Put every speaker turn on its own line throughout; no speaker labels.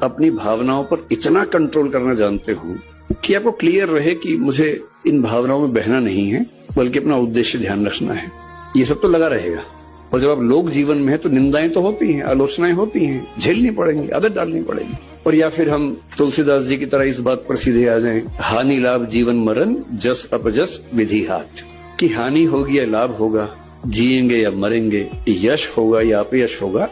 अपनी भावनाओं पर इतना कंट्रोल करना जानते हो कि आपको क्लियर रहे कि मुझे इन भावनाओं में बहना नहीं है, बल्कि अपना उद्देश्य ध्यान रखना है। ये सब तो लगा रहेगा। और जब आप लोग जीवन में है तो निंदाएं तो होती हैं, आलोचनाएं होती हैं, झेलनी पड़ेंगी, आदत डालनी पड़ेगी। और या फिर हम तुलसीदास जी की तरह इस बात पर सीधे आ जाएं, हानि लाभ जीवन मरण जस अपजस विधि हाथ, कि हानि होगी या लाभ होगा, जिएंगे या मरेंगे, यश होगा या अपयश होगा,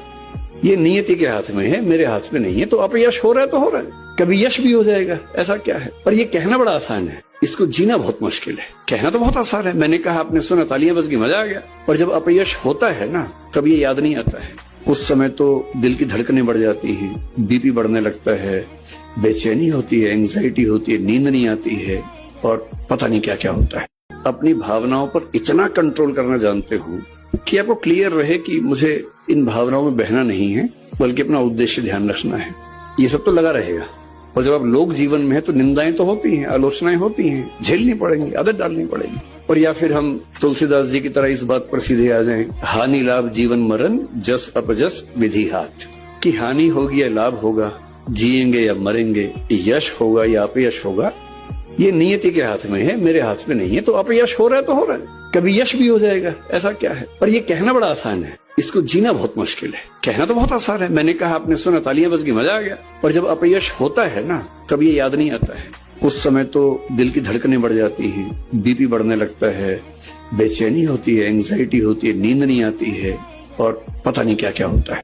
ये नियति के हाथ में है, मेरे हाथ में नहीं है। तो अपयश हो रहा है तो हो रहा है, कभी यश भी हो जाएगा, ऐसा क्या है। पर ये कहना बड़ा आसान है, इसको जीना बहुत मुश्किल है। कहना तो बहुत आसान है, मैंने कहा, आपने सुना, तालियां बज गई, मजा आ गया। और जब अपयश होता है ना, तब ये याद नहीं आता है। उस समय तो दिल की धड़कनें बढ़ जाती हैं, बीपी बढ़ने लगता है, बेचैनी होती है, एंग्जाइटी होती है, नींद नहीं आती है, और पता नहीं क्या क्या होता है। अपनी भावनाओं पर इतना कंट्रोल करना जानते हो कि आपको क्लियर रहे कि मुझे इन भावनाओं में बहना नहीं है, बल्कि अपना उद्देश्य ध्यान रखना है। ये सब तो लगा रहेगा। और जब आप लोग जीवन में है तो निंदाएं तो होती हैं, आलोचनाएं होती हैं, झेलनी पड़ेंगी, आदत डालनी पड़ेगी। और या फिर हम तुलसीदास जी की तरह इस बात पर सीधे आ जाएं, हानि लाभ जीवन मरण जस अपजस विधि हाथ, कि हानि होगी या लाभ होगा, जिएंगे या मरेंगे, यश होगा या अपयश होगा, ये नियति के हाथ में है, मेरे हाथ में नहीं है। तो अपयश हो रहा है तो हो रहा है, कभी यश भी हो जाएगा, ऐसा क्या है। पर ये कहना बड़ा आसान है, इसको जीना बहुत मुश्किल है। कहना तो बहुत आसान है, मैंने कहा, आपने सुना, तालियां बज गई, मजा आ गया। और जब अपयश होता है ना, तब ये याद नहीं आता है। उस समय तो दिल की धड़कनें बढ़ जाती हैं, बीपी बढ़ने लगता है, बेचैनी होती है, एंग्जाइटी होती है, नींद नहीं आती है, और पता नहीं क्या क्या होता है।